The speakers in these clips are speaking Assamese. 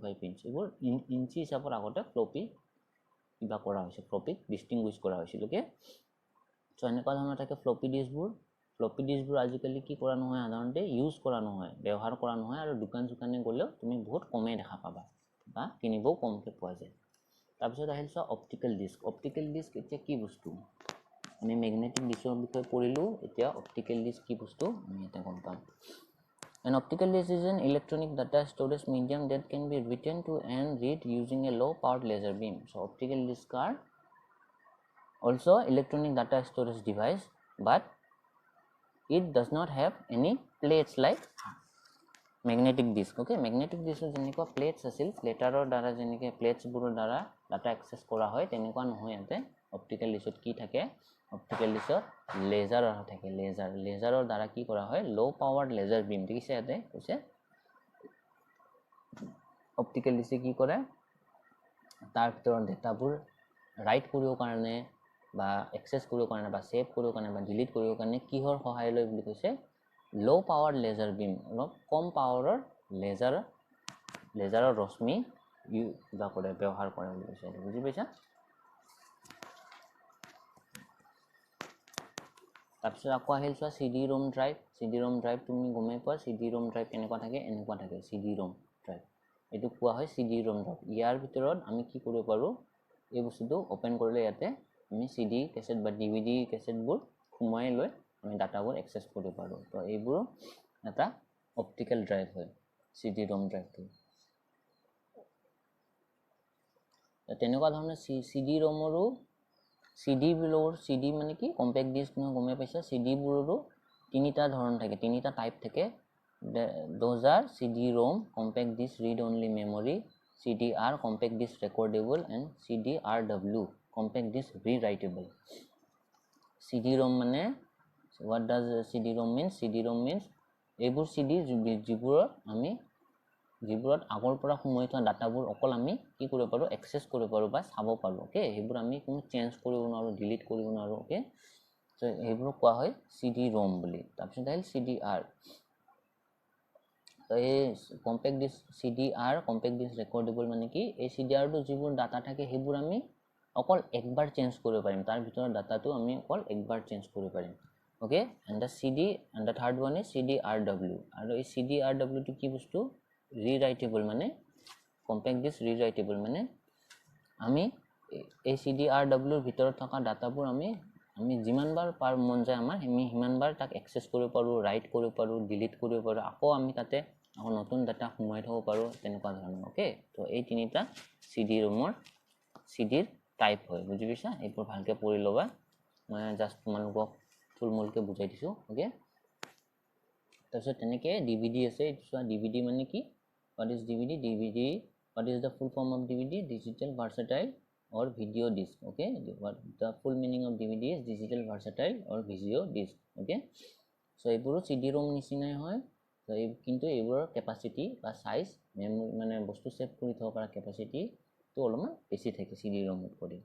5 ইঞ্চ এইবোৰ ইঞ্চি হিচাপত আগতে ফ্লপি কিবা কৰা হৈছে ফ্লপিক ডিষ্টিংগুইশ কৰা হৈছিল ওকে সো এনেকুৱা ধৰণৰ থাকে ফ্লপি ডিস্কবোৰ আজিকালি কি কৰা নহয় সাধাৰণতে ইউজ কৰা নহয় ব্যৱহাৰ কৰা নহয় আৰু দোকান চুকানে গ'লেও তুমি বহুত কমে দেখা পাবা বা কিনিবও কমকে পোৱা যায় তাৰপিছত আহিল সো অপটিকেল ডিস্ক এতিয়া কি বস্তু আমি ম্যাগনেটিক ডিস্কৰ বিষয়ে পঢ়িলো এতিয়া অপটিকেল ডিস্ক কি বস্তু আমি এটা গম পাম An optical disc is an electronic data storage medium that can be written to and read using a low powered laser beam. So optical discs are also electronic data storage device, but it does not have any plates like magnetic disk. Okay, magnetic disk যেনেকুৱা plates আছিল প্লেটাৰৰ দ্বাৰা যেনেকৈ প্লেটছবোৰৰ দ্বাৰা ডাটা এক্সেছ কৰা হয় তেনেকুৱা নহয় ইয়াতে অপটিকেল ডিস্কত কি থাকে অপটিকেল ডিস্কত লেজাৰ থাকে লেজাৰৰ দ্বাৰা কি কৰা হয় লো পাৱাৰ্ড লেজাৰ বিম দেখিছে ইয়াতে কৈছে অপটিকেল ডিস্কে কি কৰে তাৰ ভিতৰত ডাটাবোৰ ৰাইট কৰিব কাৰণে বা এক্সেছ কৰিব কাৰণে বা সেভ কৰিব কাৰণে বা ডিলিট কৰিব কাৰণে কিহৰ সহায় লয় বুলি কৈছে লো পাৱাৰ লেজাৰ বিম অলপ কম পাৱাৰৰ লেজাৰৰ ৰশ্মি ইউজ কৰে ব্যৱহাৰ কৰে বুলি কৈছে বুজি পাইছা তাৰপিছত আকৌ আহিল চোৱা CD ROM ড্ৰাইভ তুমি গমে পোৱা CD ROM ড্ৰাইভ এনেকুৱা থাকে CD ROM ড্ৰাইভ এটো কোৱা হয় CD ROM ড্ৰাইভ ইয়াৰ ভিতৰত আমি কি কৰিব পাৰো এই বস্তুটো ওপেন কৰিলে ইয়াতে আমি CD কেছেট বা DVD কেছেটবোৰ খুমাই লৈ আমি ডাটাবোৰ এক্সেছ কৰিব পাৰো তো এইবোৰ এটা অপটিকেল ড্ৰাইভ হয় CD ROM ড্ৰাইভটো তেনেকুৱা ধৰণৰ CD ROMৰো CD মানে কি কম্পেক্ট ডিস্ক নহয় গমে পাইছা CD বোৰৰো তিনিটা ধৰণ থাকে তিনিটা টাইপ থাকে those are CD ROM compact disk read only memory CDR compact disk recordable and CDRW compact disk rewritable CD ROM মানে what does CD ROM means এইবোৰ CD যিবোৰত আগৰ পৰা সোমাই থোৱা ডাটাবোৰ অকল আমি কি কৰিব পাৰো এক্সেছ কৰিব পাৰো বা চাব পাৰো ওকে এইবোৰ আমি কোনো চেঞ্জ কৰিব নোৱাৰো ডিলিট কৰিব নোৱাৰো ওকে সো এইবোৰ কোৱা হয় CD ROM বুলি তাৰপিছত আহিল CDR তো এই compact disc CDR compact disc recordable মানে কি এই CDR টো যিবোৰ ডাটা থাকে সেইবোৰ আমি অকল একবাৰ চেঞ্জ কৰিব পাৰিম তাৰ ভিতৰত ডাটাটো আমি অকল একবাৰ চেঞ্জ কৰিব পাৰিম okay and the third one is CDRW আৰু এই CDRW টো কি বস্তু ৰিৰাইটেবল মানে কম্পেক্ট ডিস্ক ৰিৰাইটেবল মানে আমি এই CDRW এৰ ভিতৰত থকা ডাটাবোৰ আমি যিমানবাৰ পাৰ মন যায় আমাৰ আমি হিমানবাৰ তাক এক্সেছ কৰিব পাৰো ৰাইট কৰিব পাৰো ডিলিট কৰিব পাৰো আকৌ আমি তাতে আকৌ নতুন ডাটা সোমাই থব পাৰো তেনেকুৱা ধৰণৰ ওকে তো এই তিনিটা CD ROMৰ CDৰ টাইপ হয় বুজি পাইছা এইবোৰ ভালকে পঢ়ি লবা মই জাস্ট তোমালোকক ফুলমুলকে বুজাই দিছো ওকে তাৰপিছত তেনেকে DVD আছে এইটো DVD মানে কি what is DVD what is the full form of DVD digital versatile or video disc okay what the full meaning of DVD is digital versatile or video disc okay so এইবোৰো CD ROM নিচিনাই হয় তো কিন্তু এইবোৰৰ ক্যাপাসিটি বা সাইজ মেমৰি মানে বস্তু সেভ কৰি থব পৰা ক্যাপাসিটি তো অলপমান বেছি থাকে CD ROM ত কৰি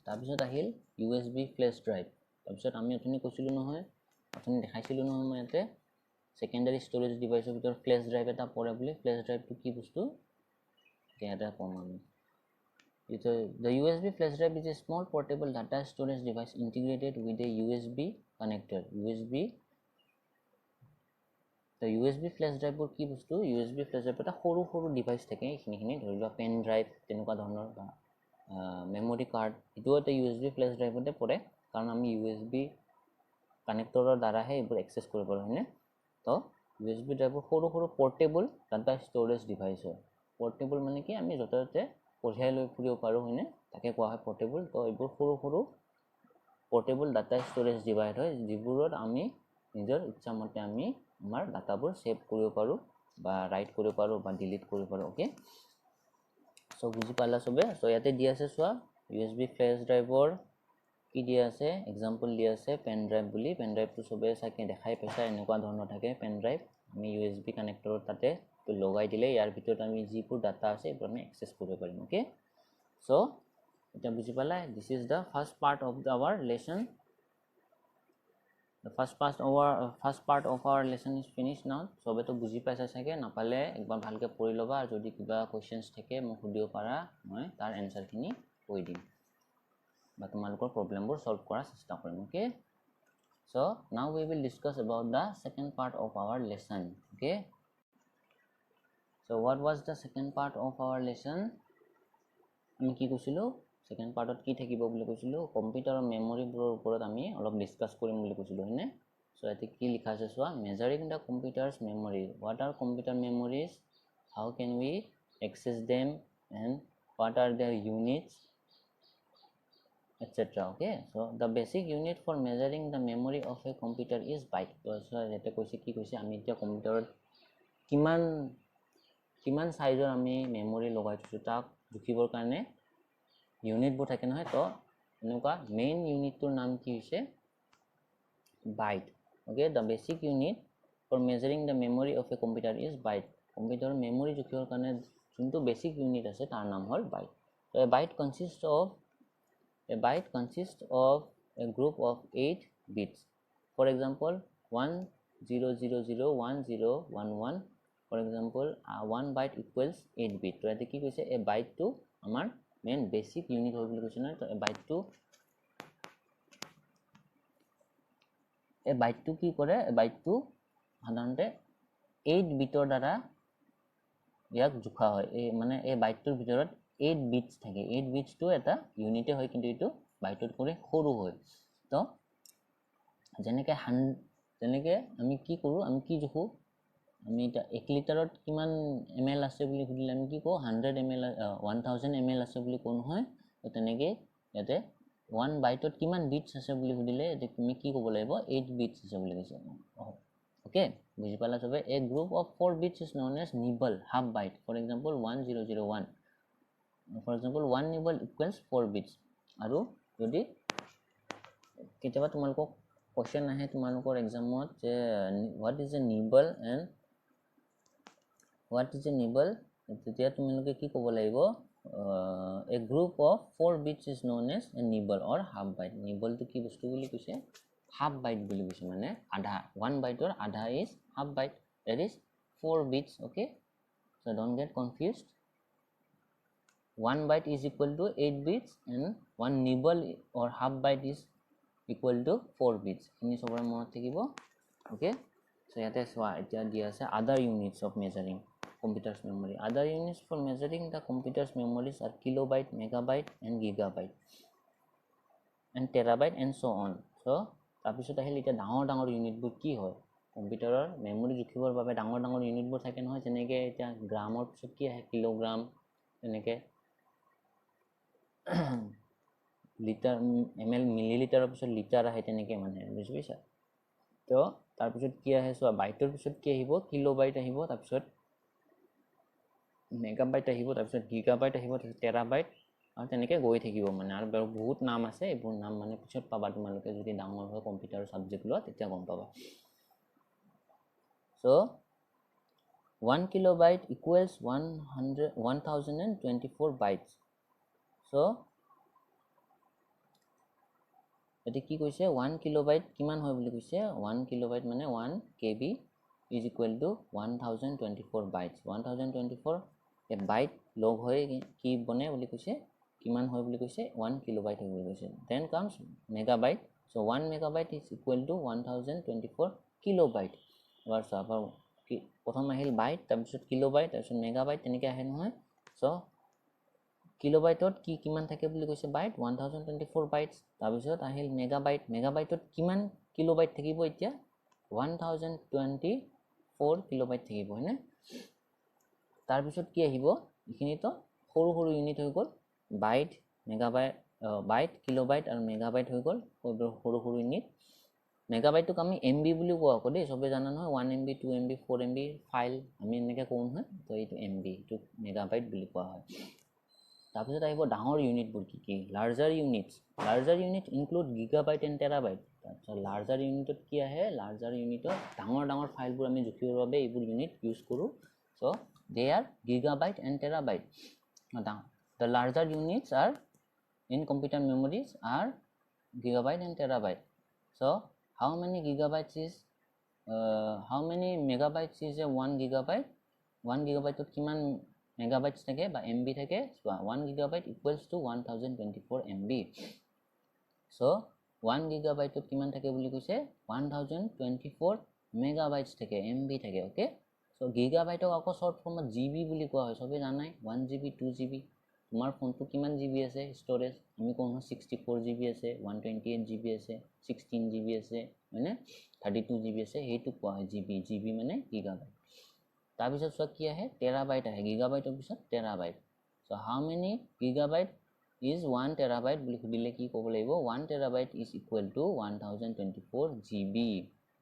তাৰপিছত আহিল USB ফ্ল্যাশ ড্ৰাইভ তাৰপিছত আমি অথনি কৈছিলো নহয় অথনি দেখাইছিলো নহয় মই ইয়াতে secondary storage device of your flash drive eta pore bole flash drive to ki bostu eta kom ami the USB flash drive is a small portable data storage device integrated with a USB connector the USB flash drive or ki bostu USB flash drive eta horu device thake ekhini dhorila pen drive tenuka dhonor ba memory card etu eta USB flash drive ote pore karon ami USB connector or dara he ebur access koribo paro hine তো USB ড্রাইভ সৰু পোৰ্টেবল ডাটা স্টোৰেজ ডিভাইস হয় পোৰ্টেবল মানে কি আমি যততে পঢ়াই লৈ ফুৰিব পাৰো হয়নে তাকে কোৱা হয় পোৰ্টেবল তো এইবোৰ সৰু পোৰ্টেবল ডাটা স্টোৰেজ ডিভাইস হয় যিবোৰত আমি নিজৰ ইচ্ছা মতে আমি আমাৰ ডাটাবোৰ সেভ কৰিব পাৰো বা ৰাইট কৰিব পাৰো বা ডিলিট কৰিব পাৰো ওকে সো বুজি পালা সবে সো ইয়াতে দি আছে সোৱা USB ফ্ল্যাশ ড্ৰাইভৰ কি দিয়া আছে एग्जांपल দিয়া আছে পেন ড্ৰাইভ বুলি পেন ড্ৰাইভটো সবে সাকে দেখাই পাইছা এনেকুৱা ধৰণৰ থাকে পেন ড্ৰাইভ আমি USB কানেক্টৰ তাতে তো লগাই দিলে ইয়াৰ ভিতৰত আমি যিবোৰ ডাটা আছে এইবোৰ আমি এক্সেছ কৰিব পাৰিম ওকে সো এটা বুজি পালা this is the first part of our lesson The first part of our lesson is finished now. সবে তো বুজি পাইছা চাগে, নাপালে একবাৰ ভালকে পঢ়ি ল'বা আৰু যদি কিবা কোৱেশ্চনছ থাকে মোক সুধিব পাৰা, মই তাৰ এনসাৰখিনি কৈ দিম বা তোমালোকৰ প্ৰবলেমবোৰ সলভ কৰাৰ চেষ্টা কৰিম. Okay, so now we will discuss about the second part of our lesson. Okay, so what was the second part of our lesson? আমি কি কৈছিলো, সেকেন্ড পার্টত কি থাকিব বুলি কৈছিলো, কম্পিউটাৰ আৰু মেমৰিবোৰৰ ওপৰত আমি অলপ ডিসকাস কৰিম বুলি কৈছিলো হয়নে. সো এতে কি লিখা আছে চোৱা, measuring the computers memory, what are computer memories, how can we access them, and what are their units etc. Okay, so the basic unit for measuring the memory of a computer is byte. So এতে কৈছে কি কৈছে, আমি এতিয়া কম্পিউটাৰত কিমান সাইজৰ আমি মেমৰি লগাই থৈছো তাক জুখিবৰ কাৰণে ইউনিটবোৰ থাকে নহয়. তো এনেকুৱা মেইন ইউনিটটোৰ নাম কি হৈছে bite. Okay, the basic unit for measuring the memory of a computer is byte. কম্পিউটাৰৰ মেমৰি জুখিবৰ কাৰণে যোনটো বেসিক ইউনিট আছে তাৰ নাম হ'ল bite. So a byte consists of a group of 8 bits. For example, 10001011. For example, 1 byte equals 8 bit. তো এতে কি কৈছে, a byte to আমাৰ মেইন বেসিক ইউনিট হয় বুলি কৈছে নহয়. তো এই বাইটটো কি কৰে, বাইটটো সাধাৰণতে 8 বিটৰ দ্বাৰা ইয়াক জুখা হয়. এই মানে এই বাইটটোৰ ভিতৰত 8 বিটছ থাকে. 8 বিটছটো এটা ইউনিটে হয়, কিন্তু এইটো বাইটত কৰি সৰু হয়. তো যেনেকে আমি কি কৰো, আমি কি জুখো, আমি এটা 1 লিটাৰত কিমান ml আছে বুলি সুধিলে আমি কি কওঁ, 100 ml 1000 ml আছে বুলি কোন হয়. তো তেনেকে ইয়াতে 1 বাইটত কিমান বিটছ আছে বুলি সুধিলে এতে তুমি কি ক'ব লাগিব, 8 বিটছ আছে বুলি কৈছে. ওকে, বুজি পালা সবে. A group of 4 bits is known as nibble, half byte. For example, 1001. For example, 1 nibble equals 4 bits. আৰু যদি কেতিয়াবা তোমালোকক কোৱেশ্চন আহে তোমালোকৰ এক্সামত যে what is a nibble and what is a nibble, তেতিয়া তোমালোকে কি ক'ব লাগিব, a group of 4 bits is known as a nibble or half byte. Nibble to কি বস্তু বুলি কৈছে, half byte বুলি কৈছে, মানে আধা. 1 byte or আধা is half byte, that is 4 bits. Okay, so don't get confused. 1 byte is equal to 8 bits and 1 nibble or half byte is equal to 4 bits. ini sobra মনত থাকিব. Okay, so ইয়াতে চোৱা এতিয়া দিয়া আছে other units of measuring computer's memory. Other units for measuring the computer's memories are kilobyte, megabyte and gigabyte and terabyte and so on. So তাৰপিছত আহিল এতিয়া ডাঙৰ ইউনিটবোৰ কি হয়, কম্পিউটাৰৰ মেমৰি জুখিবৰ বাবে ডাঙৰ ইউনিটবোৰ থাকে নহয়. যেনেকৈ এতিয়া গ্ৰামৰ পিছত কি আহে, কিলোগ্ৰাম, তেনেকৈ লিটাৰ ml মিলিলিটাৰৰ পিছত লিটাৰ আহে, তেনেকৈ মানে বুজি পাইছা. তো তাৰপিছত কি আহে চোৱা, বাইটৰ পিছত কি আহিব, কিলোবাইট আহিব, তাৰপিছত মেগাবাইট আহিব, তাৰপিছত গিগাবাইট আহিব, তাৰপিছত টেৰাবাইট, আৰু তেনেকৈ গৈ থাকিব মানে. আৰু বহুত নাম আছে, এইবোৰ নাম মানে পিছত পাবা তোমালোকে যদি ডাঙৰ হয় কম্পিউটাৰ সাবজেক্ট লোৱা তেতিয়া গম পাবা. So 1 kilobyte equals 1024 bytes. So এতে কি কৈছে, 1 কিলোবাইট কিমান হয় বুলি কৈছে, 1 কিলোবাইট মানে 1 KB is equal to 1024 bytes. 1024 A bite লগ হৈ কি বনে বুলি কৈছে, কিমান হয় বুলি কৈছে, 1 কিলোবাইট হয় বুলি কৈছে. Then comes megabyte. So 1 megabyte is equal to 1024 kilobyte. এবাৰ চাবা, প্ৰথম আহিল বাইট, তাৰপিছত কিলোবাইট, তাৰপিছত মেগাবাইট, তেনেকৈ আহে নহয়. So কিলোবাইটত কিমান থাকে বুলি কৈছে, বাইট 1024 বাইটছ. তাৰপিছত আহিল মেগাবাইট, মেগাবাইটত কিমান কিলোবাইট থাকিব, এতিয়া 1024 কিলোবাইট থাকিব হয়নে. তাৰপিছত কি আহিব, এইখিনিতো সৰু ইউনিট হৈ গ'ল, বাইট, মেগাবাইট, বাইট, কিলোবাইট আৰু মেগাবাইট হৈ গ'ল সৰু ইউনিট. মেগাবাইটটোক আমি MB বুলি কোৱা আকৌ দেই, চবে জানা নহয়, 1 MB 2 MB 4 MB ফাইল আমি এনেকৈ কওঁ নহয়. তো এইটো MB, এইটো মেগাবাইট বুলি কোৱা হয়. তাৰপিছত আহিব ডাঙৰ ইউনিটবোৰ কি কি, larger units. Larger unit include gigabyte and terabyte. তাৰপিছত লাৰ্জাৰ ইউনিটত কি আহে, লাৰ্জাৰ ইউনিটত ডাঙৰ ফাইলবোৰ আমি জুখিবৰ বাবে এইবোৰ ইউনিট ইউজ কৰোঁ. So' they are gigabyte and terabyte. The larger units are in computer memories are gigabyte and terabyte. So how many gigabytes is how many megabytes is a 1 gigabyte 1 gigabyte to kiman megabytes thake ba mb thake so 1 gigabyte equals to 1024 mb so 1 gigabyte to kiman thake boli koise 1024 megabytes thake mb thake okay so gigabyte ok short form gb boli koa hoy sobe janai 1 gb 2 gb তোমার ফোন তো কিমান জিবি আছে স্টোরেজ আমি কোন 64 জিবি আছে 128 জিবি আছে 16 জিবি আছে মানে 32 জিবি আছে হেতু কোৱা হয় জিবি জিবি মানে গিগাবাইট তাৰ পিছত সব কি আহে টেৰাবাইট আহে গিগাবাইটৰ পিছত terabyte so how many gigabyte is 1 terabyte বুলি খুদিলে কি ক'ব লাগিব 1 terabyte is equal to 1024 GB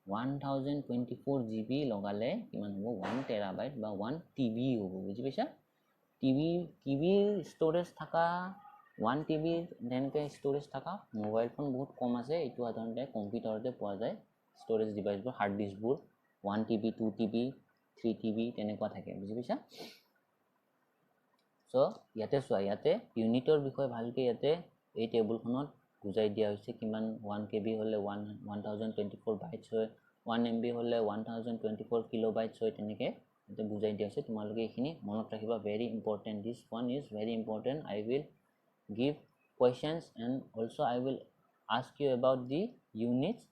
1024 GB লগালে কিমান হ'ব 1 terabyte বা 1 TB হ'ব বুজি পাইছা TB storage থাকা 1 TB দেনকে storage থাকা মোবাইল ফোন বহুত কম আছে এটো সাধাৰণতে কম্পিউটাৰতে পোৱা যায় storage device বোৰ hard disk বোৰ 1 TB 2 TB 3 TB তেনেকুৱা থাকে বুজি পাইছা সো ইয়াতে সোয়া ইয়াতে ইউনিটৰ বিষয় ভালকে ইয়াতে এই টেবুলখনত বুজাই দিয়া হৈছে কিমান 1 KB হলে 1024 বাইটস হয় 1 MB হলে 1024 কিলোবাইটস হয় তেনেকে এতে বুজাই দিয়া আছে তোমালোকে এখিনি মনত ৰাখিবা very important this one is very important I will give questions and also I will ask you about the units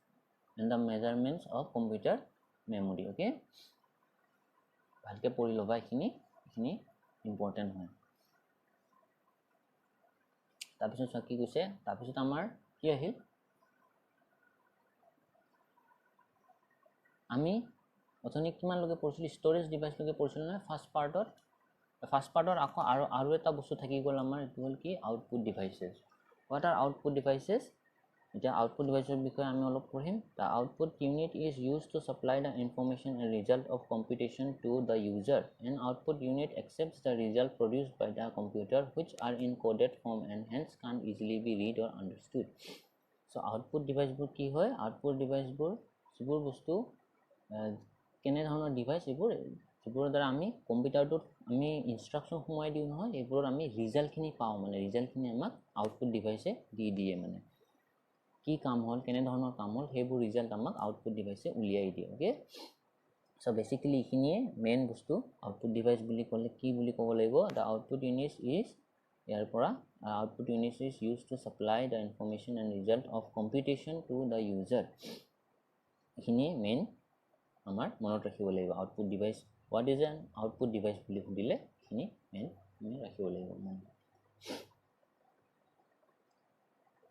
and the measurements of computer memory okay ভালকে পঢ়ি লবা এখিনি important হয় তাৰপিছত কি কৈছে তাৰপিছত আমাৰ কি আহিল আমি অথনি কিমান লগে পঢ়িছিল ষ্টৰেজ ডিভাইস লগে পঢ়িছিল না ফাৰ্স্ট পাৰ্টৰ আকৌ আৰু এটা বস্তু থাকি গল আমাৰ এটো হল কি output devices what are output devices এটা আউটপুট ডিভাইসৰ বিষয়ে আমি অলপ পঢ়িম the output unit is used to supply the information and result of computation to the user an output unit accepts the result produced by the computer which are in coded form and hence can easily be read or understood so output device বোৰ কি হয় output device বোৰ যিবোৰ বস্তু কেনে ধৰণৰ ডিভাইস এইবোৰ যিবোৰৰ দ্বাৰা আমি কম্পিউটাৰটোত আমি ইনস্ট্ৰাকচন সোমাই দিও নহয় এইবোৰ আমি ৰিজাল্ট খিনি পাও মানে ৰিজাল্ট খিনি আমাক আউটপুট ডিভাইসে দি দিয়ে মানে কি কাম হল কেনে ধৰণৰ কাম হল হেবোৰ ৰিজাল্ট আমাক আউটপুট ডিভাইসে উলিয়াই দিয়ে ওকে সো বেসিক্যালি ইখিনিয়ে মেইন বস্তু আউটপুট ডিভাইস বুলি ক'লে কি বুলি ক'ব লাগিব the output unit is ইয়াৰ পৰা output unit is used to supply the information and result of computation to the user ইখিনিয়ে মেইন আমাৰ মনত ৰাখিব লাগিব output device what is an output device বুলি খুদিলে ইখিনি মেইন আমি ৰাখিব লাগিব মনত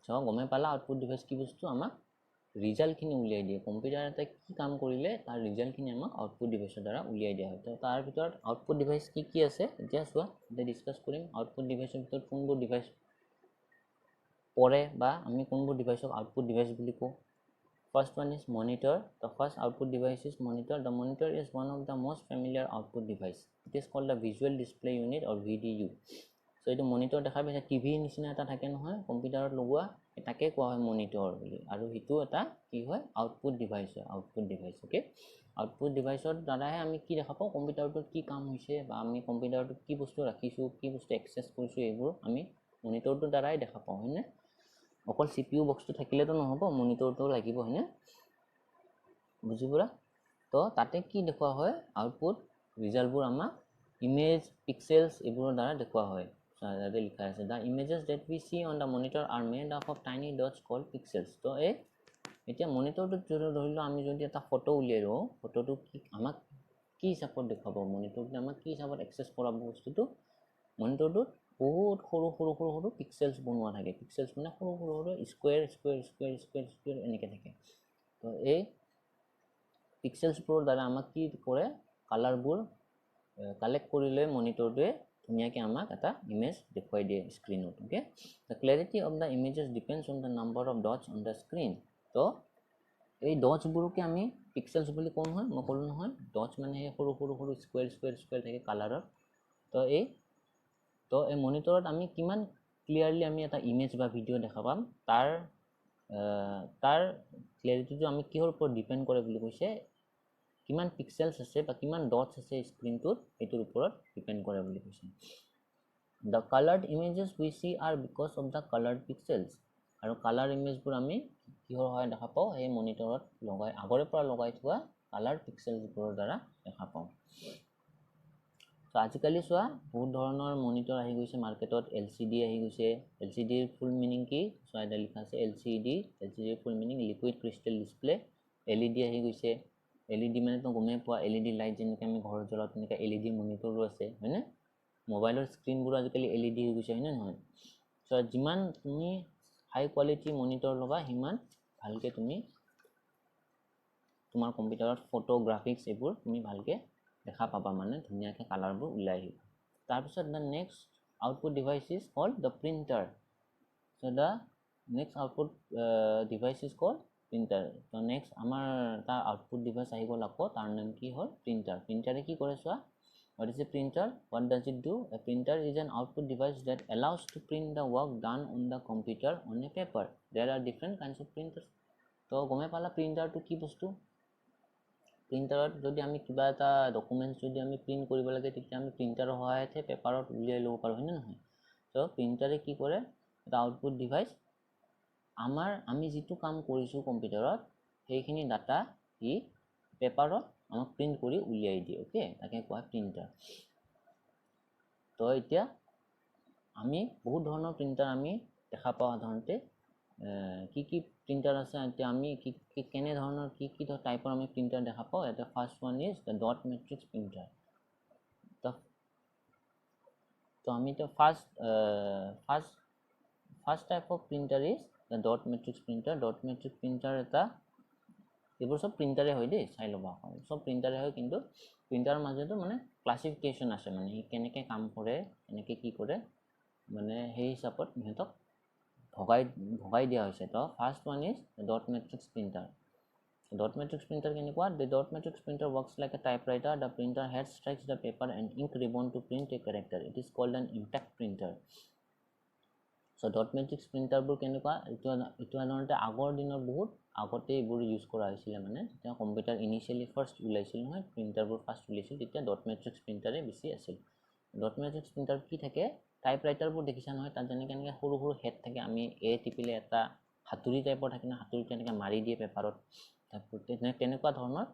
সো গমে পালা আউটপুট ডিভাইস কি বস্তু আমাক ৰিজাল্ট খিনি উলিয়াই দিয়ে কম্পিউটাৰ এটা কি কাম কৰিলে তাৰ ৰিজাল্ট খিনি আমাক আউটপুট ডিভাইসৰ দ্বাৰা উলিয়াই দিয়া হয় তো তাৰ ভিতৰত আউটপুট ডিভাইস কি আছে এতিয়া সোৱা এটা ডিসকাস কৰিম আউটপুট ডিভাইসৰ ভিতৰত কোনবোৰ ডিভাইস পৰে বা আমি কোনবোৰ ডিভাইসক আউটপুট ডিভাইস বুলি কওঁ first one is monitor the first output device is monitor the monitor is one of the most familiar output device it is called the visual display unit or VDU so etu monitor দেখা পাইছে টিভি নিচিনা এটা থাকে নহয় কম্পিউটাৰত লগোৱা এটাকে কোৱা হয় মনিটৰ বুলি আৰু হিটো এটা কি হয় আউটপুট ডিভাইস ওকে আউটপুট ডিভাইসৰ দ্বাৰাহে আমি কি দেখা পাওঁ কম্পিউটাৰটোত কি কাম হৈছে বা আমি কম্পিউটাৰটোত কি বস্তু ৰাখিছো কি বস্তু এক্সেস কৰিছো এইবোৰ আমি মনিটৰটোৰ দ্বাৰাই দেখা পাওঁ হয়নে অকল CPU বক্সটো থাকিলেতো নহব মনিটৰটো লাগিব হয়নে বুজিবৰা তো তাতে কি দেখুৱা হয় আউটপুট ৰিজাল্টবোৰ আমাক ইমেজ পিক্সেলস এইবোৰৰ দ্বাৰা দেখুৱা হয় তাতে লিখা আছে the images that we see on the monitor are made up of tiny dots called pixels তো এতিয়া মনিটৰটোত ধৰিলো আমি যদি এটা ফটো উলিয়াই লও ফটোটো কি আমাক কি হিচাপত দেখাব মনিটৰটো আমাক কি হিচাপত এক্সেস কৰাব বস্তুটো মনিটৰটোত বহুত সৰু পিক্সেলস বনোৱা থাকে পিক্সেলস মানে সৰু স্কয়াৰ এনেকে থাকে তো এই পিক্সেলস বোৰ দ্বাৰা আমাক কি কৰে কালাৰবোৰ কালেক্ট কৰিলে মনিটৰটোৱে ধুনিয়াকে আমাক এটা ইমেজ দেখুৱাই দিয়ে স্ক্ৰিনত okay the clarity of the images depends on the number of dots on the screen তো এই ডটস বোৰকে আমি পিক্সেলস বুলি কোন হয় মই ক'লো নহয় ডটস মানে সৰু স্কয়াৰ থাকে কালাৰৰ তো এই মনিটৰত আমি কিমান ক্লিয়াৰলি আমি এটা ইমেজ বা ভিডিও দেখা পাম তাৰ ক্লিয়াৰিটিটো আমি কিহৰ ওপৰত ডিপেন্ড কৰে বুলি কৈছে কিমান পিক্সেলস আছে বা কিমান ডটস আছে স্ক্ৰিনটোত এটোৰ ওপৰত ডিপেন্ড কৰে বুলি কৈছে the colored images we see are because of the colored pixels আৰু কালাৰ ইমেজবোৰ আমি কিহৰ সহায়ত দেখা পাওঁ এই মনিটৰত লগাই আগৰে পৰা লগাই থোৱা কালাৰ পিক্সেলছবোৰৰ দ্বাৰা দেখা পাওঁ সো আজিকালি চোৱা বহুত ধৰণৰ মনিটৰ আহি গৈছে মাৰ্কেটত LCD আহি গৈছে LCD ৰ ফুল মিনিং কি চোৱা এটা লিখা আছে LCD ৰ full meaning liquid crystal display LED আহি গৈছে LED মানে তো গমে পোৱা LED লাইট যেনেকৈ আমি ঘৰৰ জ্বলাওঁ তেনেকৈ LED মনিটৰো আছে হয়নে মোবাইলৰ স্ক্ৰিনবোৰ আজিকালি LED হৈ গৈছে হয়নে নহয় সো যিমান তুমি হাই কোৱালিটি মনিটৰ লবা হিমান ভালকে তুমি তোমাৰ কম্পিউটাৰত ফটো গ্ৰাফিক্স এইবোৰ তুমি ভালকে দেখা পাবা মানে ধুনিয়াকে কালাৰবোৰ ওলাই আহিব তাৰ পিছত the next output device is called the printer so the next output device is called printer so next আমাৰ তাৰ output device আহি গ'ল আকৌ তাৰ নাম কি হ'ল printer কি কৰে চোৱা what is a printer what does it do a printer is an output device that allows to print the work done on the computer on a paper there are different kinds of printers তো গমে পালা printer to কি বস্তু প্ৰিন্টাৰত যদি আমি কিবা এটা ডকুমেন্টছ যদি আমি প্ৰিন্ট কৰিব লাগে তেতিয়া আমি প্ৰিন্টাৰৰ সহায়তে পেপাৰত উলিয়াই ল'ব পাৰো হয়নে নহয় সো প্ৰিন্টাৰে কি কৰে এটা আউটপুট ডিভাইস আমি যেটো কাম কৰিছো কম্পিউটাৰত সেইখিনি ডাটা ই পেপাৰত আমাক প্ৰিন্ট কৰি উলিয়াই দিয়ে ওকে তাকে কোৱা প্ৰিন্টাৰ তো এতিয়া আমি বহুত ধৰণৰ প্ৰিন্টাৰ আমি দেখা পাওঁ সাধাৰণতে কি প্ৰিন্টাৰ আছে এতিয়া আমি কি কেনে ধৰণৰ কি টাইপৰ আমি প্ৰিন্টাৰ দেখা পাওঁ এটা first one is the dot matrix printer তো আমি তো first type of printer is the dot matrix printer এটা এইবোৰ সব প্ৰিন্টাৰে হয় দেই চাই লবা সব প্ৰিন্টাৰে হয় কিন্তু প্ৰিন্টাৰৰ মাজতো মানে ক্লাসিফিকেশন আছে মানে ই কেনেকৈ কাম কৰে কেনেকৈ কি কৰে মানে সেই হিচাপত ইহঁতক ভগাই দিয়া হৈছে তো first one is dot matrix printer কেনেকুৱা the dot matrix printer works like a typewriter the printer head strikes the paper and ink ribbon to print a character it is called an impact printer so dot matrix printer বোৰ কেনেকুৱা ইটো সাধাৰণতে আগৰ দিনৰ বহুত আগতে এইবোৰ ইউজ কৰা হৈছিল মানে যেতিয়া কম্পিউটাৰ ইনিশিয়ালি ফাৰ্স্ট ওলাইছিল নহয় প্ৰিন্টাৰবোৰ ফাৰ্স্ট ওলাইছিল তেতিয়া ডট মেট্ৰিক্স প্ৰিন্টাৰে বেছি আছিল ডট মেট্ৰিক্স প্ৰিন্টাৰ কি থাকে টাইপৰাইটাৰবোৰ দেখিছা নহয় তাত যেনেকৈ সৰু হেড থাকে আমি এ টিপিলে এটা হাতুৰি টাইপৰ থাকে না হাতুৰিটো এনেকৈ মাৰি দিয়ে পেপাৰত তেনেকুৱা ধৰণৰ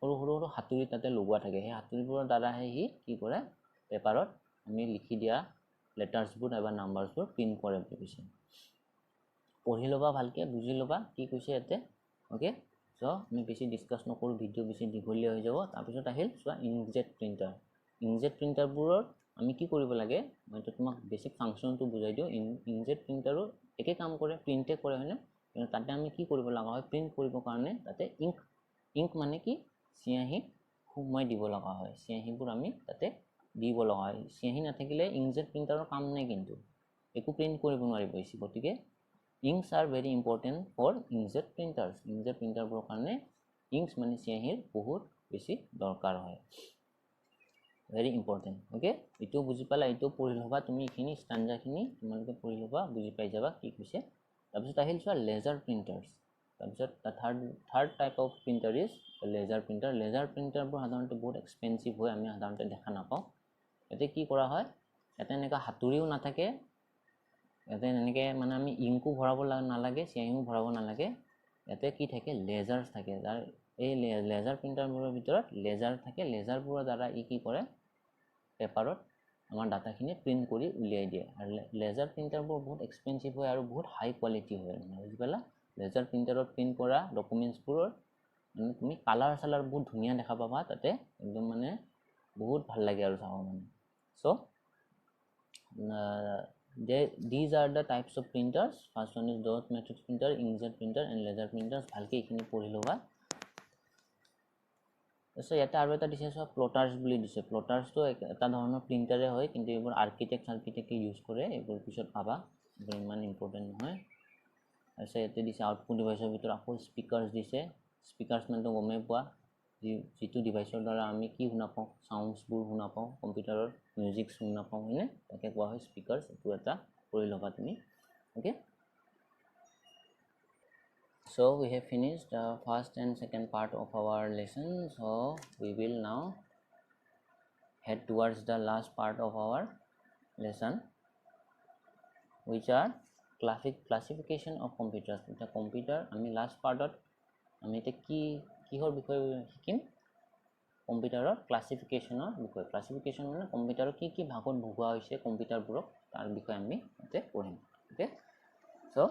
সৰু হাতুৰি তাতে লগোৱা থাকে সেই হাতুৰিবোৰৰ দ্বাৰা হি কি কৰে পেপাৰত আমি লিখি দিয়া লেটাৰ্ছবোৰ বা নাম্বাৰছবোৰ প্ৰিন্ট কৰে বুলি কৈছে পঢ়ি লবা ভালকে বুজি লবা কি কৈছে ইয়াতে ওকে সো আমি বেছি ডিসকাস নকৰো ভিডিও বেছি দীঘলীয়া হৈ যাব তাৰ পিছত আহিল চোৱা ইনকজেট প্ৰিন্টাৰবোৰৰ আমি কি কৰিব লাগে মই তো তোমাক বেসিক ফাংচনটো বুজাই দিও ইনকজেট প্ৰিন্টাৰো একে কাম কৰে প্ৰিন্টে কৰে হয়নে কিন্তু তাতে আমি কি কৰিব লগা হয় প্ৰিন্ট কৰিবৰ কাৰণে তাতে ইংক মানে কি সিয়াহি সুমাই দিব লগা হয় সিয়াহিবোৰ আমি তাতে দিব লগা হয় সিয়াহি নাথাকিলে ইনকজেট প্ৰিন্টাৰৰ কাম নাই কিন্তু একো প্ৰিন্ট কৰিব নোৱাৰিব ইছি গতিকে inks are very important for inkjet printerবোৰৰ কাৰণে inks মানে সিয়াহিৰ বহুত বেছি দৰকাৰ হয় very important okay ইটো বুজি পালা ইটো পঢ়ি লবা তুমি এখিনি স্ট্যান্ডাৰখিনি তোমালোকে পঢ়ি লবা বুজি পাই যাবা কি কৈছে তাৰপিছত আহিল চোৱা লেজাৰ প্ৰিন্টাৰ্স তাৰপিছত third type of printer is laser প্ৰিন্টাৰবোৰ সাধাৰণতে বহুত এক্সপেন্সিভ হয় আমি সাধাৰণতে দেখা নাপাওঁ এতে কি কৰা হয় এতে এনেকা হাতুৰিও নাথাকে এতে এনেকে মানে আমি ইংকু ভৰাব নালাগে সিয়াহিও ভৰাব নালাগে এতে কি থাকে লেজাৰছ থাকে যাৰ এই লেজাৰ প্ৰিন্টাৰবোৰৰ ভিতৰত লেজাৰ থাকে লেজাৰবোৰৰ দ্বাৰা ই কি কৰে পেপাৰত আমাৰ ডাটাখিনি প্ৰিন্ট কৰি উলিয়াই দিয়ে আৰু লেজাৰ প্ৰিন্টাৰবোৰ বহুত এক্সপেন্সিভ হয় আৰু বহুত হাই কোৱালিটি হয় বুজি পালা লেজাৰ প্ৰিন্টাৰত প্ৰিন্ট কৰা ডকুমেন্টছবোৰৰ মানে তুমি কালাৰ বহুত ধুনিয়া দেখা পাবা তাতে একদম মানে বহুত ভাল লাগে আৰু চাও মানে so these are the types of printers first one is dot matrix printer inkjet printer and laser printers ভালকে এখিনি পঢ়ি লবা সো এটা আৰু এটা দিছে প্লটাৰ্স বুলি দিছে প্লটাৰ্স তো এটা ধৰণৰ প্ৰিন্টাৰে হয় কিন্তু এইবোৰ আৰ্কিটেক্ট ইউজ কৰে এইবোৰ পিছত পাবা ইমান ইম্পৰ্টেন্ট নহয় আছে এতে দিছে আউটপুট ডিভাইসৰ ভিতৰত আকৌ স্পিকাৰছ দিছে স্পিকাৰছ মানে গমে পোৱা যেটো ডিভাইসৰ দ্বাৰা আমি কি শুনা পাওঁ সাউন্ডছবোৰ শুনা পাওঁ কম্পিউটাৰৰ মিউজিক শুনা পাওঁ হয়নে তাকে কোৱা হয় স্পিকাৰছ এটো এটা কৰি লবা তুমি okay so we have finished the first and second part of our lesson so we will now head towards the last part of our lesson which are classification of computer. এতিয়া কম্পিউটাৰ আমি লাষ্ট পাৰ্টত আমি এতিয়া কিহৰ বিষয়ে শিকিম? কম্পিউটাৰৰ ক্লাছিফিকেশ্যনৰ বিষয়ে। ক্লাছিফিকেশ্যন মানে কম্পিউটাৰৰ কি ভাগত ভগোৱা হৈছে কম্পিউটাৰবোৰক তাৰ বিষয়ে আমি ইয়াতে পঢ়িম। Okay, so'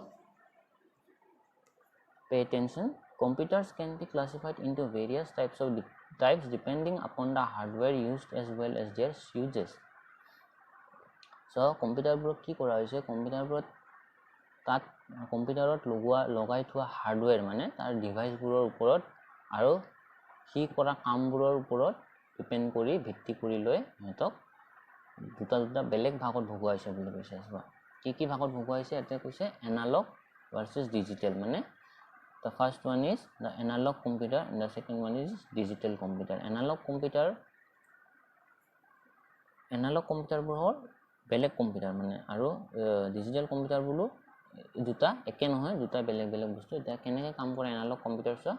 pay attention. Computers can be classified into various types depending upon the hardware used as well as their uses. So কম্পিউটাৰবোৰত কি কৰা হৈছে? কম্পিউটাৰত লগাই থোৱা হাৰ্ডৱেৰ মানে তাৰ ডিভাইচবোৰৰ ওপৰত আৰু সি কৰা কামবোৰৰ ওপৰত ডিপেণ্ড কৰি ভিত্তি কৰি লৈ সিহঁতক দুটা বেলেগ ভাগত ভগোৱা হৈছে বুলি কৈছে। কি ভাগত ভগোৱা হৈছে? ইয়াতে কৈছে এনালগ ভাৰ্চেছ ডিজিটেল। মানে the first one is the analog computer and the second one is digital computer. analog computer বোৰ হ'ল বেলেগ কম্পিউটাৰ মানে, আৰু ডিজিটেল কম্পিউটাৰ বোলো দুটা একে নহয়, দুটা বেলেগ বস্তু। এতিয়া কেনেকৈ কাম কৰে এনালগ কম্পিউটাৰ? চোৱা,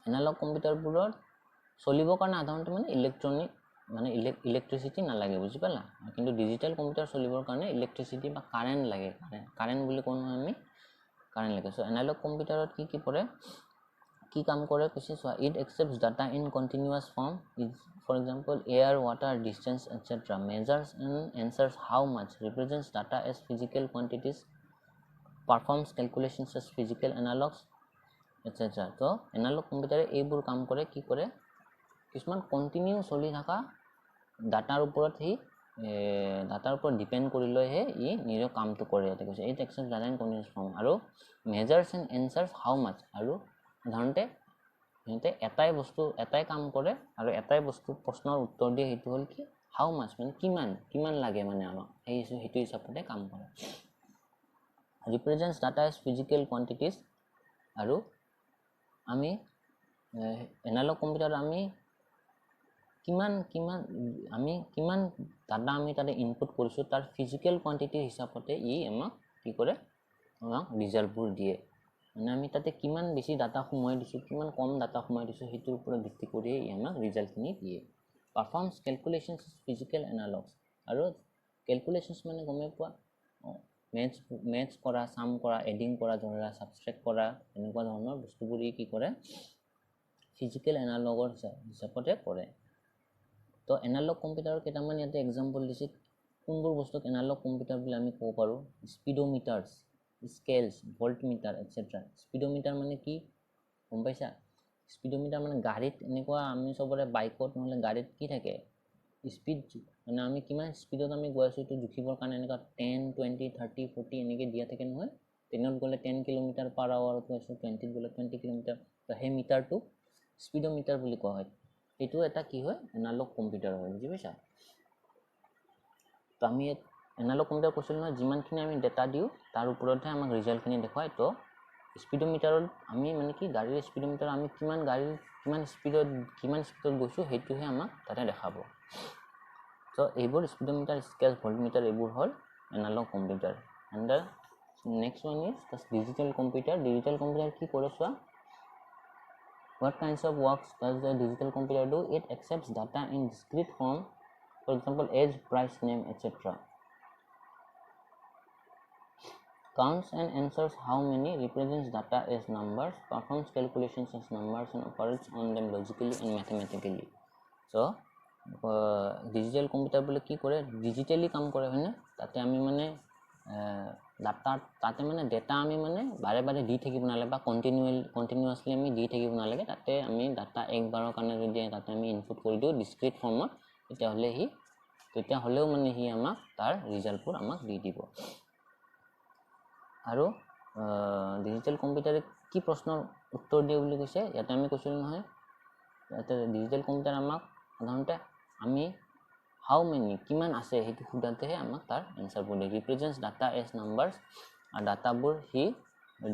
এনালগ কম্পিউটাৰবোৰত চলিবৰ কাৰণে সাধাৰণতে মানে ইলেক্ট্ৰিচিটি নালাগে, বুজি পালা? কিন্তু ডিজিটেল কম্পিউটাৰ চলিবৰ কাৰণে ইলেক্ট্ৰিচিটি বা কাৰেণ্ট লাগে। কাৰেণ্ট বুলি কওঁ নহয় আমি, কাৰেণ্ট লাগে। চ' এনালগ কম্পিউটাৰত কি কাম কৰে কৈছে চোৱা, it accepts data in continuous form, for example air, water, distance etcetera, measures and answers how much, represents data as physical quantities, performs calculations as physical analogs etcetera. তো এনালগ কম্পিউটাৰে এইবোৰ কাম কৰে। কি কৰে? কিছুমান কণ্টিনিউ চলি থকা ডাটাৰ ওপৰত ডিপেণ্ড কৰি লৈহে ই নিজৰ কামটো কৰে। ইয়াতে কৈছে it accepts data in continuous form. আৰু measures and answers how much, আৰু সাধাৰণতে সিহঁতে এটাই কাম কৰে আৰু এটাই প্ৰশ্নৰ উত্তৰ দিয়ে, সেইটো হ'ল কি? হাউ মাছ, মানে কিমান লাগে মানে আমাক, সেইটো হিচাপতে কাম কৰে। ৰিপ্ৰেজেণ্টছ ডাটা এজ ফিজিকেল কোৱান্টিটিজ, আৰু আমি এনালগ কম্পিউটাৰত আমি কিমান ডাটা আমি তাতে ইনপুট কৰিছোঁ তাৰ ফিজিকেল কোৱান্টিটিৰ হিচাপতে ই আমাক কি কৰে? আমাক ৰিজাল্টবোৰ দিয়ে। মানে আমি তাতে কিমান বেছি ডাটা সোমাই দিছোঁ, কিমান কম ডাটা সোমাই দিছোঁ, সেইটোৰ ওপৰত ভিত্তি কৰিয়ে ই আমাক ৰিজাল্টখিনি দিয়ে। পাৰফৰ্মছ কেলকুলেশ্যনছ ফিজিকেল এনালগছ, আৰু কেলকুলেশ্যনছ মানে গমেই পোৱা, মেথছ কৰা, চাম কৰা, এডিং কৰা, ধৰা ছাবষ্ট্ৰেক্ট কৰা, এনেকুৱা ধৰণৰ বস্তুবোৰ ই কি কৰে? ফিজিকেল এনালগৰ হিচাপতে কৰে। তো এনালগ কম্পিউটাৰৰ কেইটামান ইয়াতে এক্সাম্পল দিছে। কোনবোৰ বস্তুক এনালগ কম্পিউটাৰ বুলি আমি ক'ব পাৰোঁ? স্পীডোমিটাৰ্ছ, স্কেলছ, ভল্টমিটাৰ এটচেট্ৰা। স্পীডোমিটাৰ মানে কি গম পাইছা? স্পীডোমিটাৰ মানে গাড়ীত এনেকুৱা আমি চবৰে বাইকত নহ'লে গাড়ীত কি থাকে? স্পীড, মানে আমি কিমান স্পীডত আমি গৈ আছোঁ এইটো জুখিবৰ কাৰণে এনেকুৱা 10, 20, 30, 40 এনেকৈ দিয়া থাকে নহয়। 10ত গ'লে 10 কিলোমিটাৰ পাৰ আৱাৰত গৈ আছোঁ, 20ত গ'লে 20 কিলোমিটাৰ। তো সেই মিটাৰটোক স্পীডোমিটাৰ বুলি কোৱা হয়। এইটো এটা কি হয়? এনালগ কম্পিউটাৰ হয়, বুজি পাইছা? তো আমি এনালগ কম্পিউটাৰ কৈছিলোঁ নহয়, যিমানখিনি আমি ডেটা দিওঁ তাৰ ওপৰতহে আমাক ৰিজাল্টখিনি দেখুৱায়। তো স্পীডোমিটাৰত আমি মানে কি, গাড়ীৰ স্পীডোমিটাৰ আমি কিমান স্পীডত গৈছোঁ সেইটোহে আমাক তাতে দেখাব। তো এইবোৰ স্পীডোমিটাৰ, স্কেল, ভল্টমিটাৰ এইবোৰ হ'ল analog computer. And the next one is the digital computer. Digital computer কি কৰে চোৱা, what kinds of works does the digital computer do? It accepts data in discrete form, for example age, price, name, etc. Counts and answers how many, represents data as numbers, performs calculations as numbers, and operates on them logically and mathematically. So digital computer বলে কি কৰে? ডিজিটেলি কাম কৰে, হয়নে? তাতে আমি মানে তাতে মানে ডেটা আমি মানে বাৰে দি থাকিব নালাগে, বা কণ্টিনিউৱাছলি আমি দি থাকিব নালাগে। তাতে আমি ডাটা একবাৰৰ কাৰণে যদি তাতে আমি ইনপুট কৰি দিওঁ ডিছক্ৰিট ফৰ্মত, তেতিয়াহ'লেও মানে সি আমাক তাৰ ৰিজাল্টবোৰ আমাক দি দিব। আৰু ডিজিটেল কম্পিউটাৰে কি প্ৰশ্নৰ উত্তৰ দিয়ে বুলি কৈছে? ইয়াতে আমি কৈছিলোঁ নহয়, ইয়াতে ডিজিটেল কম্পিউটাৰ আমাক সাধাৰণতে আমি হাউ মেনি, কিমান আছে সেইটো সোধাতেহে আমাক তাৰ এনচাৰবোৰ দিয়ে। ৰিপ্ৰেজেণ্টছ ডাটা এজ নাম্বাৰছ, আৰু ডাটাবোৰ সি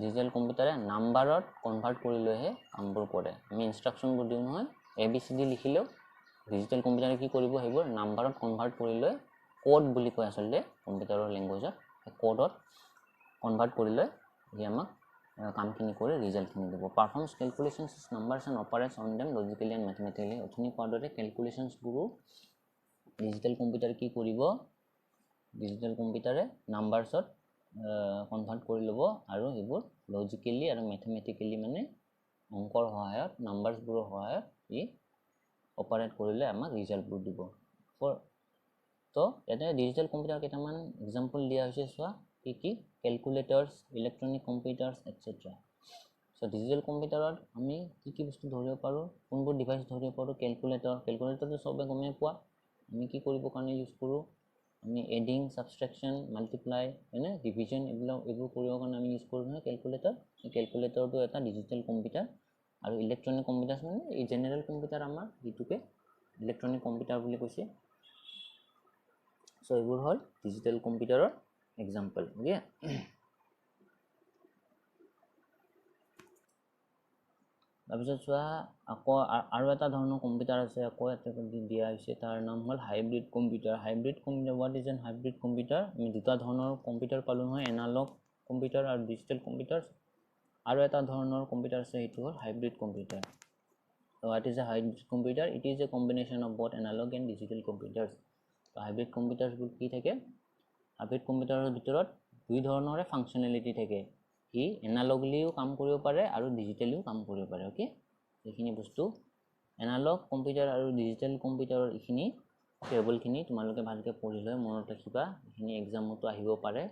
ডিজিটেল কম্পিউটাৰে নাম্বাৰত কনভাৰ্ট কৰি লৈহে কামবোৰ কৰে। আমি ইনষ্ট্ৰাকশ্যনবোৰ দিওঁ নহয়, ABCD লিখিলেও ডিজিটেল কম্পিউটাৰে কি কৰিব? সেইবোৰ নাম্বাৰত কনভাৰ্ট কৰি লৈ, কোড বুলি কয় আচলতে কম্পিউটাৰৰ লেংগুৱেজত, কোডত কনভাৰ্ট কৰি লৈ সি আমাক কামখিনি কৰি ৰিজাল্টখিনি দিব। Performs calculations numbers and operates on them logically and mathematically. অথনি কোৱাৰ দৰে কেলকুলেশ্যনছবোৰো ডিজিটেল কম্পিউটাৰে কি কৰিব? ডিজিটেল কম্পিউটাৰে নাম্বাৰছত কনভাৰ্ট কৰি ল'ব আৰু সেইবোৰ লজিকেলি আৰু মেথমেটিকেলি মানে অংকৰ সহায়ত নাম্বাৰছবোৰৰ সহায়ত ই অপাৰেট কৰিলে আমাক ৰিজাল্টবোৰ দিব তো ইয়াতে ডিজিটেল কম্পিউটাৰ কেইটামান এক্সাম্পল দিয়া হৈছে চোৱা কি calculators electronic computers etcetera so digital কম্পিউটাৰত আমি কি বস্তু ধৰিব পাৰোঁ কোনবোৰ ডিভাইচ ধৰিব পাৰোঁ কেলকুলেটৰটো সবে গমে পোৱা আমি কি কৰিবৰ কাৰণে ইউজ কৰোঁ আমি এডিং সাবট্ৰেকশন মাল্টিপ্লাই হয়নে ডিভিজন এইবোৰ কৰিবৰ কাৰণে আমি ইউজ কৰোঁ নহয় কেলকুলেটৰটো এটা ডিজিটেল কম্পিউটাৰ আৰু ইলেক্ট্ৰনিক কম্পিউটাৰ মানে এই জেনেৰেল কম্পিউটাৰ আমাৰ এইটোকে ইলেক্ট্ৰনিক কম্পিউটাৰ বুলি কৈছে সো এইবোৰ হ'ল ডিজিটেল কম্পিউটাৰৰ এক্সাম্পল ওকে তাৰপিছত চোৱা আকৌ আৰু এটা ধৰণৰ কম্পিউটাৰ আছে আকৌ এটা দিয়া হৈছে তাৰ নাম হ'ল hybrid computer what is an hybrid computer আমি দুটা ধৰণৰ কম্পিউটাৰ পালোঁ নহয় এনালগ কম্পিউটাৰ আৰু ডিজিটেল কম্পিউটাৰ আৰু এটা ধৰণৰ কম্পিউটাৰ আছে সেইটো হ'ল hybrid computer what is a hybrid computer it is a combination of both analog and digital computers তো হাইব্ৰিড কম্পিউটাৰছবোৰ কি থাকে হাইব্ৰিড কম্পিউটাৰৰ ভিতৰত দুই ধৰণৰে ফাংচনেলিটি থাকে ই এনালগলিও কাম কৰিব পাৰে আৰু ডিজিটেলিও কাম কৰিব পাৰে ওকে এইখিনি বস্তু এনালগ কম্পিউটাৰ আৰু ডিজিটেল কম্পিউটাৰৰ এইখিনি টেবলখিনি তোমালোকে ভালকৈ পঢ়ি লৈ মনত ৰাখিবা এইখিনি এক্সামতো আহিব পাৰে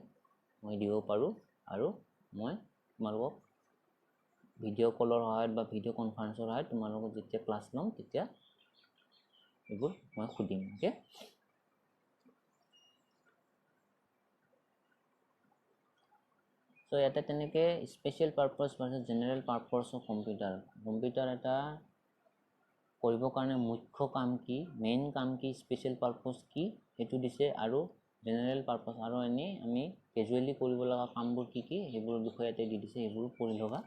মই দিব পাৰোঁ আৰু মই তোমালোকক ভিডিঅ' কলৰ সহায়ত বা ভিডিঅ' কনফাৰেন্সৰ সহায়ত তোমালোকক যেতিয়া ক্লাছ ল'ম তেতিয়া এইবোৰ মই সুধিম ওকে সো ইয়াতে তেনেকৈ special purpose versus general purpose of computer এটা কৰিবৰ কাৰণে মুখ্য কাম কি মেইন কাম কি স্পেচিয়েল পাৰ্পছ কি সেইটো দিছে আৰু জেনেৰেল পাৰ্পছ আৰু এনেই আমি কেজুৱেলি কৰিব লগা কামবোৰ কি সেইবোৰৰ বিষয়ে ইয়াতে দি দিছে সেইবোৰ পঢ়ি ল'বা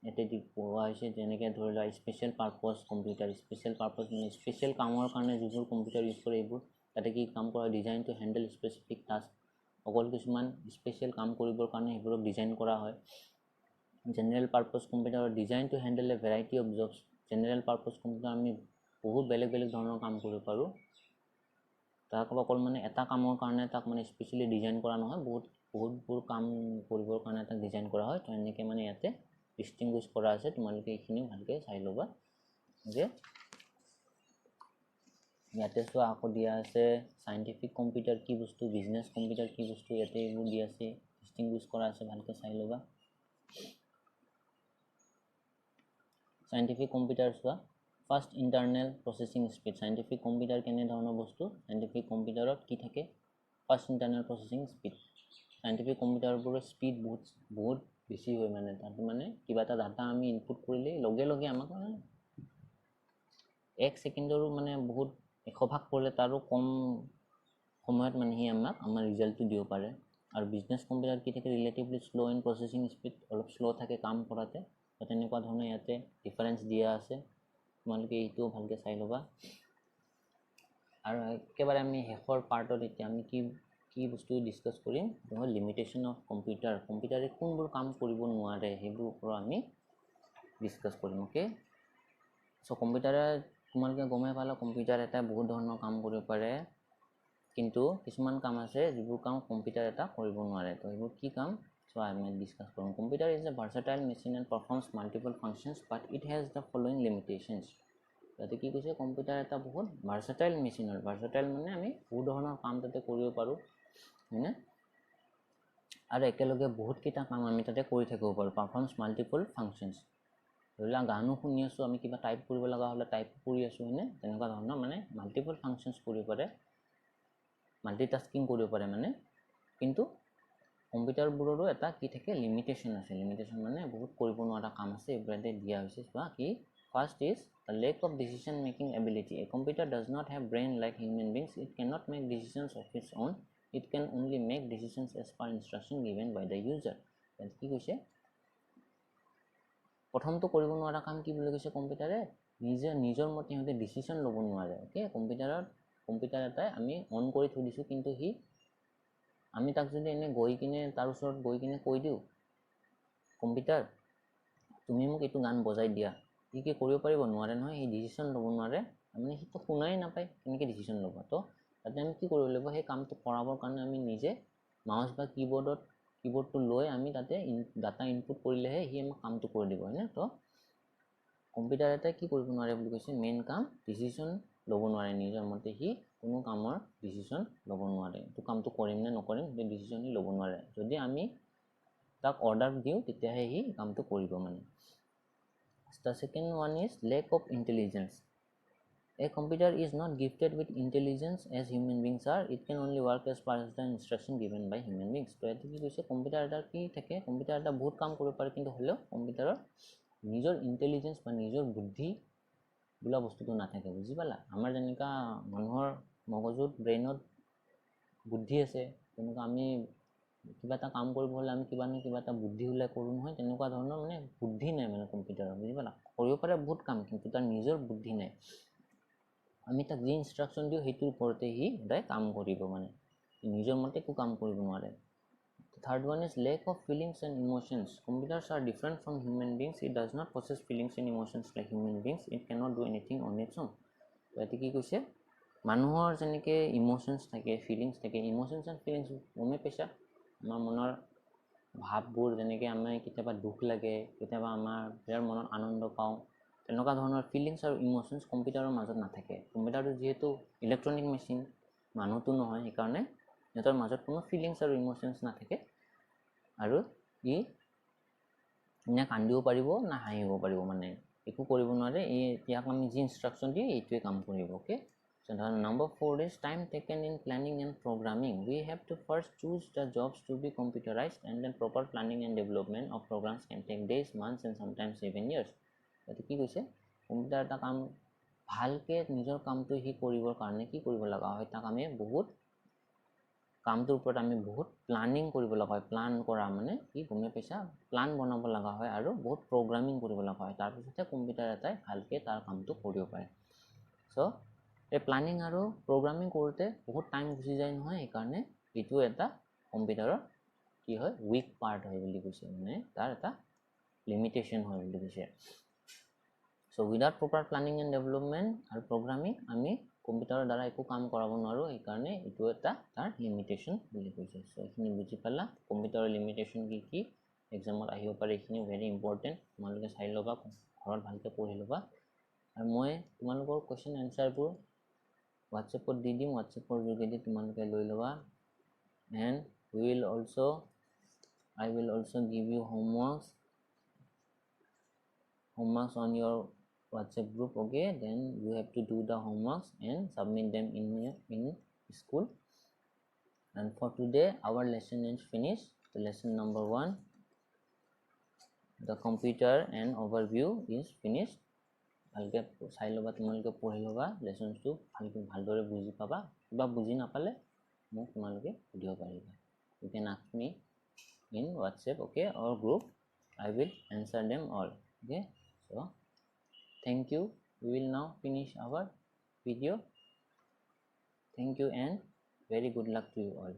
ইয়াতে পঢ়োৱা হৈছে যেনেকৈ ধৰি লোৱা special purpose computer special purpose মানে স্পেচিয়েল কামৰ কাৰণে যিবোৰ কম্পিউটাৰ ইউজ কৰে এইবোৰ তাতে কি কাম কৰা design to handle specific task অকল কিছুমান স্পেচিয়েল কাম কৰিবৰ কাৰণে সেইবোৰক ডিজাইন কৰা হয় জেনেৰেল পাৰ্পছ কম্পিউটাৰৰ design to handle a variety of jobs general purpose computer আমি বহুত বেলেগ ধৰণৰ কাম কৰিব পাৰোঁ তাক অকল মানে এটা কামৰ কাৰণে তাক মানে স্পেচিয়েলি ডিজাইন কৰা নহয় বহুতবোৰ কাম কৰিবৰ কাৰণে তাক ডিজাইন কৰা হয় তো এনেকৈ মানে ইয়াতে ডিষ্টিংগুইছ কৰা আছে তোমালোকে এইখিনিও ভালকৈ চাই ল'বা যে ইয়াতে চোৱা আকৌ দিয়া আছে সাইণ্টিফিক কম্পিউটাৰ কি বস্তু বিজনেছ কম্পিউটাৰ কি বস্তু ইয়াতে এইবোৰ দিয়া আছে ডিষ্টিংগুইছ কৰা আছে ভালকৈ চাই ল'বা সাইণ্টিফিক কম্পিউটাৰ চোৱা first internal processing speed scientific computer কেনেধৰণৰ বস্তু সাইণ্টিফিক কম্পিউটাৰত কি থাকে first internal processing speed scientific কম্পিউটাৰবোৰৰ স্পীড বহুত বেছি হয় মানে তাত মানে কিবা এটা ডাটা আমি ইনপুট কৰিলে লগে আমাক এক ছেকেণ্ডৰো মানে বহুত 100 ভাগ কৰিলে তাৰো কম সময়ত মানে সি আমাৰ ৰিজাল্টটো দিব পাৰে আৰু বিজনেছ কম্পিউটাৰ কি থাকে relatively slow' in processing speed অলপ শ্ল' থাকে কাম কৰাতে তেনেকুৱা ধৰণে ইয়াতে ডিফাৰেঞ্চ দিয়া আছে তোমালোকে এইটোও ভালকৈ চাই ল'বা আৰু একেবাৰে আমি শেষৰ পাৰ্টত এতিয়া আমি কি বস্তু ডিছকাছ কৰিম সেইটো লিমিটেশ্যন অফ কম্পিউটাৰে কোনবোৰ কাম কৰিব নোৱাৰে সেইবোৰ ওপৰত আমি ডিছকাছ কৰিম ওকে সো কম্পিউটাৰে তোমালোকে গমে পালা কম্পিউটাৰ এটা বহুত ধৰণৰ কাম কৰিব পাৰে কিন্তু কিছুমান কাম আছে যিবোৰ কাম কম্পিউটাৰ এটা কৰিব নোৱাৰে তো সেইবোৰ কি কাম সো আমি ডিছকাছ কৰিম computer is a versatile machine and performs multiple functions but it has the following limitations তাতে কি কৈছে কম্পিউটাৰ এটা বহুত ভাৰ্চেটাইল মেচিন হয় ভাৰ্চেটাইল মানে আমি বহুত ধৰণৰ কাম তাতে কৰিব পাৰোঁ হয়নে আৰু একেলগে বহুতকেইটা কাম আমি তাতে কৰি থাকিব পাৰোঁ পাৰফৰ্মছ মাল্টিপল ফাংচনছ ধৰি লোৱা গানো শুনি আছোঁ আমি কিবা টাইপ কৰিব লগা হ'লে টাইপ কৰি আছোঁ হয়নে তেনেকুৱা ধৰণৰ মানে মাল্টিপল ফাংচনছ কৰিব পাৰে মাল্টিটাস্কিং কৰিব পাৰে মানে কিন্তু কম্পিউটাৰবোৰৰো এটা কি থাকে লিমিটেশ্যন আছে লিমিটেশ্যন মানে বহুত কৰিব নোৱাৰা কাম আছে এইবোৰ ইয়াতে দিয়া হৈছে চোৱা কি first is the lack of decision making ability a computer does not have brain like human beings it can not make decisions of its own it can only make decisions as per instruction given by the user কি কৈছে প্ৰথমটো কৰিব নোৱাৰা কাম কি বুলি কৈছে কম্পিউটাৰে নিজৰ মতে সিহঁতে ডিচিশ্যন ল'ব নোৱাৰে ওকে কম্পিউটাৰ এটাই আমি অন কৰি থৈ দিছোঁ কিন্তু আমি তাক যদি এনে তাৰ ওচৰত গৈ কিনে কৈ দিওঁ কম্পিউটাৰ তুমি মোক এইটো গান বজাই দিয়া কি কৰিব পাৰিব নোৱাৰে নহয় সি ডিচিশ্যন ল'ব নোৱাৰে মানে সিটো শুনাই নাপায় কেনেকৈ ডিচিশ্যন ল'ব তো তাতে আমি কি কৰিব লাগিব সেই কামটো কৰাবৰ কাৰণে আমি নিজে মাউচ বা কিবোৰ্ডটো লৈ আমি তাতে ডাটা ইনপুট কৰিলেহে সি আমাক কামটো কৰি দিব, হয়নে? তো কম্পিউটাৰ এটাই কি কৰিব নোৱাৰে বুলি কৈছে, মেইন কাম ডিচিশ্যন ল'ব নোৱাৰে, নিজৰ মতে সি কোনো কামৰ ডিচিশ্যন ল'ব নোৱাৰে, এইটো কামটো কৰিম নে নকৰিম সেইটো ডিচিশ্যন সি ল'ব নোৱাৰে। যদি আমি তাক অৰ্ডাৰ দিওঁ তেতিয়াহে সি কামটো কৰিব মানে। The second one is lack of intelligence. A computer is not gifted with intelligence as human beings are. It can only work as per the instruction given by human beings. তো এটো কি কৈছে, কম্পিউটাৰ এটাৰ কি থাকে, কম্পিউটাৰ এটা বহুত কাম কৰিব পাৰে, কিন্তু হ'লেও কম্পিউটাৰৰ নিজৰ ইণ্টেলিজেঞ্চ বা নিজৰ বুদ্ধি বোলা বস্তুটো নাথাকে, বুজি পালা? আমাৰ যেনেকুৱা মানুহৰ মগজুত ব্ৰেইনত বুদ্ধি আছে, তেনেকুৱা আমি কিবা এটা কাম কৰিব হ'লে আমি কিবা নহয় কিবা এটা বুদ্ধি ওলাই কৰোঁ নহয়, তেনেকুৱা ধৰণৰ মানে বুদ্ধি নাই মানে কম্পিউটাৰৰ, বুজি পালা? কৰিব পাৰে বহুত কাম, কিন্তু তাৰ নিজৰ বুদ্ধি নাই। আমি তাক যি ইনষ্ট্ৰাকশ্যন দিওঁ সেইটোৰ ওপৰতে সি সদায় কাম কৰিব, মানে নিজৰ মতে একো কাম কৰিব নোৱাৰে। Third one is lack of feelings and emotions. Computers are different from human beings. It does not possess feelings and emotions like human beings. It cannot do anything on its own. তো এটো কি কৈছে, মানুহৰ যেনেকৈ ইম'শ্যনছ থাকে, ফিলিংছ থাকে, ইম'শ্যনছ এণ্ড ফিলিংছ গমে পাইছা, আমাৰ মনৰ ভাৱবোৰ, যেনেকৈ আমাৰ কেতিয়াবা দুখ লাগে, কেতিয়াবা আমাৰ বিৰাট মনত আনন্দ পাওঁ, তেনেকুৱা ধৰণৰ ফিলিংছ আৰু ইম'শ্যনছ কম্পিউটাৰৰ মাজত নাথাকে। কম্পিউটাৰটো যিহেতু ইলেক্ট্ৰনিক মেচিন, মানুহটো নহয়, সেইকাৰণে সিহঁতৰ মাজত কোনো ফিলিংছ আৰু ইম'শ্যনছ নাথাকে, আৰু ই না কান্দিব পাৰিব না হাঁহিব পাৰিব, মানে একো কৰিব নোৱাৰে। ইয়াক আমি যি ইনষ্ট্ৰাকশ্যন দিওঁ এইটোৱে কাম কৰিব। Okay, so the number 4 is time taken in planning and programming. We have to first choose the jobs to be computerized, and then proper planning and development of programs can take days, months and sometimes even years. এইটো কি কৈছে, কম্পিউটাৰ এটা কাম ভালকৈ নিজৰ কামটো সি কৰিবৰ কাৰণে কি কৰিব লগা হয়, তাক আমি বহুত কামটোৰ ওপৰত আমি বহুত প্লানিং কৰিব লগা হয়। প্লান কৰা মানে কি গমে পাইছা, প্লান বনাব লগা হয় আৰু বহুত প্ৰগ্ৰামিং কৰিব লগা হয়, তাৰপিছতে কম্পিউটাৰ এটাই ভালকৈ তাৰ কামটো কৰিব পাৰে। চ' এই প্লানিং আৰু প্ৰগ্ৰামিং কৰোঁতে বহুত টাইম গুচি যায় নহয়, সেইকাৰণে এইটো এটা কম্পিউটাৰৰ কি হয়, উইক পাৰ্ট হয় বুলি কৈছে, মানে তাৰ এটা লিমিটেশ্যন হয় বুলি কৈছে। So' without proper planning and development আৰু প্ৰগ্ৰামিং আমি কম্পিউটাৰৰ দ্বাৰা একো কাম কৰাব নোৱাৰোঁ, সেইকাৰণে এইটো এটা তাৰ লিমিটেশ্যন বুলি কৈছে। চ' এইখিনি বুজি পালা, কম্পিউটাৰৰ লিমিটেশ্যন কি কি এক্সামত আহিব পাৰে, এইখিনি ভেৰি ইম্পৰ্টেণ্ট, তোমালোকে চাই ল'বা, ঘৰত ভালকৈ পঢ়ি ল'বা। আৰু মই তোমালোকৰ কুৱেশ্যন এনচাৰবোৰ হোৱাটছএপত দি দিম, হোৱাটছএপৰ যোগেদি তোমালোকে লৈ ল'বা। And I will also give you homeworks on your WhatsApp group. Okay, then you have to do the homeworks and submit them in school. And for today our lesson is finished. The lesson number 1, the computer and overview, is finished. ভালকৈ চাই ল'বা, তোমালোকে পঢ়ি ল'বা, লেচনছটো ভালদৰে বুজি পাবা। কিবা বুজি নাপালে মোক তোমালোকে সুধিব পাৰিবা। You can ask me in WhatsApp, okay, or group. I will answer them all. Okay, so thank you. We will now finish our video. Thank you and very good luck to you all.